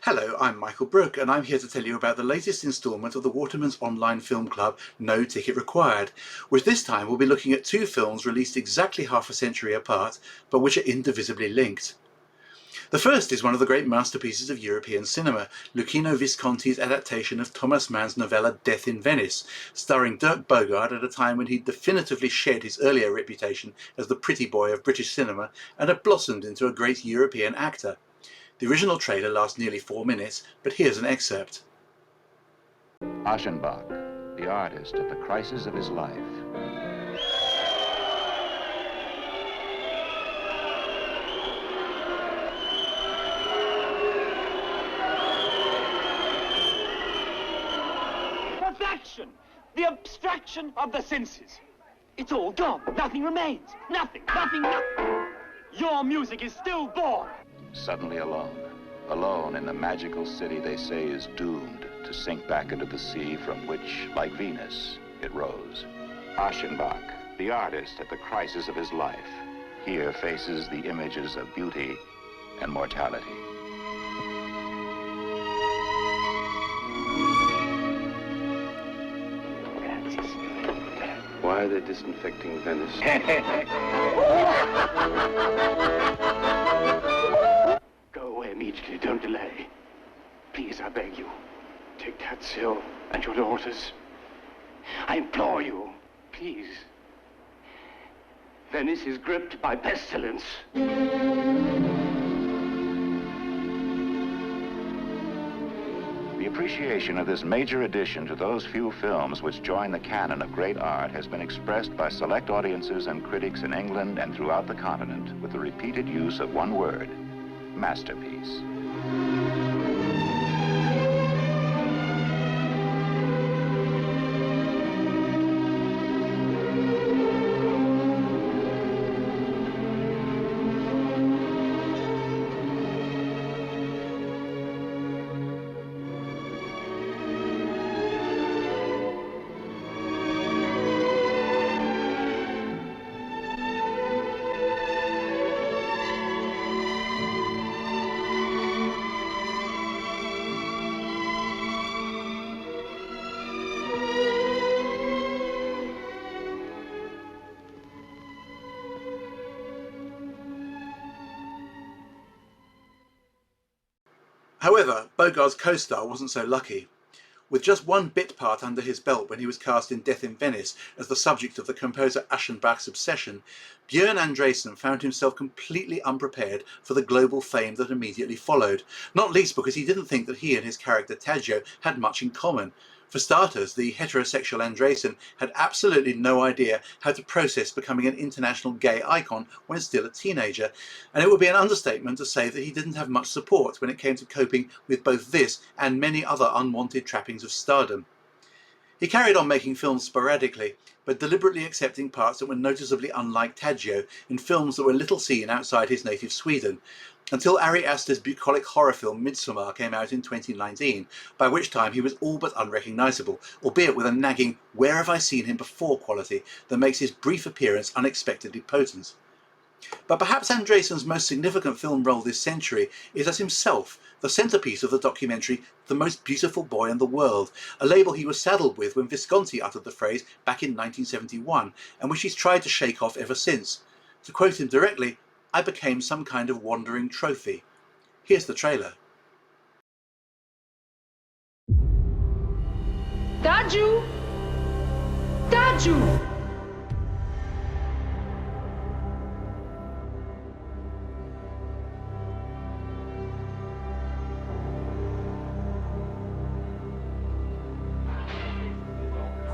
Hello, I'm Michael Brooke, and I'm here to tell you about the latest instalment of the Waterman's online film club, No Ticket Required, which this time we'll be looking at two films released exactly half a century apart, but which are indivisibly linked. The first is one of the great masterpieces of European cinema, Luchino Visconti's adaptation of Thomas Mann's novella Death in Venice, starring Dirk Bogárde at a time when he'd definitively shed his earlier reputation as the pretty boy of British cinema and had blossomed into a great European actor. The original trailer lasts nearly 4 minutes, but here's an excerpt. Aschenbach, the artist at the crisis of his life. Perfection! The abstraction of the senses. It's all gone. Nothing remains. Nothing. Your music is still born. Suddenly alone. Alone in the magical city they say is doomed to sink back into the sea from which, like Venus, it rose. Aschenbach, the artist at the crisis of his life, here faces the images of beauty and mortality. Why are they disinfecting Venice? Go away immediately, don't delay. Please, I beg you. Take Tatsill and your daughters. I implore you, please. Venice is gripped by pestilence. The appreciation of this major addition to those few films which join the canon of great art has been expressed by select audiences and critics in England and throughout the continent with the repeated use of one word: masterpiece. However, Bogard's co-star wasn't so lucky. With just one bit part under his belt when he was cast in Death in Venice as the subject of the composer Aschenbach's obsession, Bjorn Andrésen found himself completely unprepared for the global fame that immediately followed, not least because he didn't think that he and his character Taggio had much in common. For starters, the heterosexual Andrésen had absolutely no idea how to process becoming an international gay icon when still a teenager, and it would be an understatement to say that he didn't have much support when it came to coping with both this and many other unwanted trappings of stardom. He carried on making films sporadically, but deliberately accepting parts that were noticeably unlike Taggio in films that were little seen outside his native Sweden, until Ari Aster's bucolic horror film Midsommar came out in 2019, by which time he was all but unrecognisable, albeit with a nagging "where have I seen him before" quality that makes his brief appearance unexpectedly potent. But perhaps Andrésen's most significant film role this century is as himself, the centrepiece of the documentary The Most Beautiful Boy in the World, a label he was saddled with when Visconti uttered the phrase back in 1971, and which he's tried to shake off ever since. To quote him directly, "I became some kind of wandering trophy." Here's the trailer. Tadju! Tadju!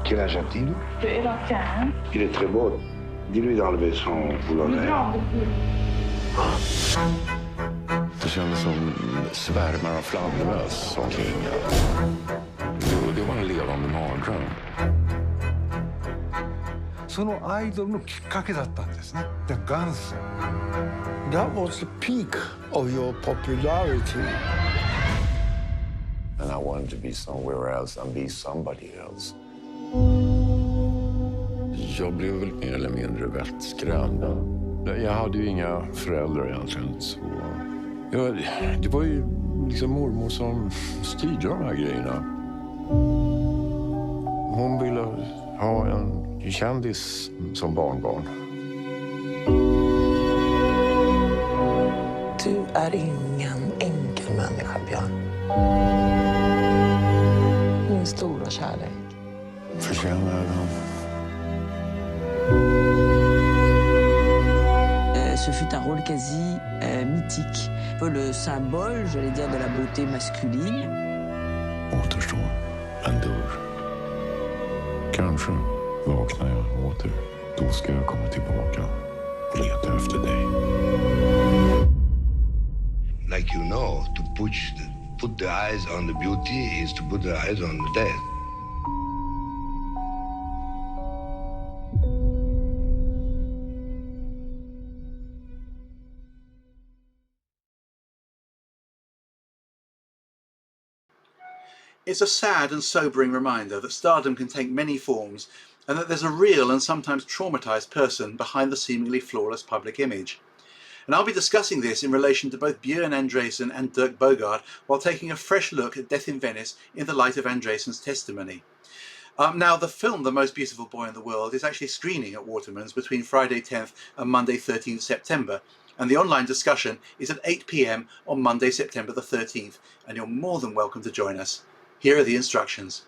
Quel âge a-t-il? Il a 15. Il est très beau. Dis-lui d'enlever son boulonnet. Det kändes som svärmar av fladdermöss som klingar. Det var en levande mardröm. そのアイドルのきっかけだったんですね。で、元祖。That was the peak of your popularity. And I wanted to be somewhere else and be somebody else. Jag blev väl mer eller mindre vettskrämd. Jag hade ju inga föräldrar egentligen. Så det var ju liksom mormor som styrde de här grejerna. Hon ville ha en kändis som barnbarn. Du är ingen enkel människa, Björn. Min stora kärlek. Förtjänar han? Ce fut un rôle quasi mythique. Un peu le symbole, j'allais dire, de la beauté masculine. Återstår en dörr. Kanske vaknar jag åter. Då ska jag komma tillbaka och leta efter dig. Like you know, to put the eyes on the beauty is to put the eyes on the death. It's a sad and sobering reminder that stardom can take many forms and that there's a real and sometimes traumatised person behind the seemingly flawless public image. And I'll be discussing this in relation to both Bjorn Andrésen and Dirk Bogárde while taking a fresh look at Death in Venice in the light of Andrésen's testimony. Now, the film The Most Beautiful Boy in the World is actually screening at Waterman's between Friday 10th and Monday 13th September, and the online discussion is at 8 p.m. on Monday, September the 13th, and you're more than welcome to join us. Here are the instructions.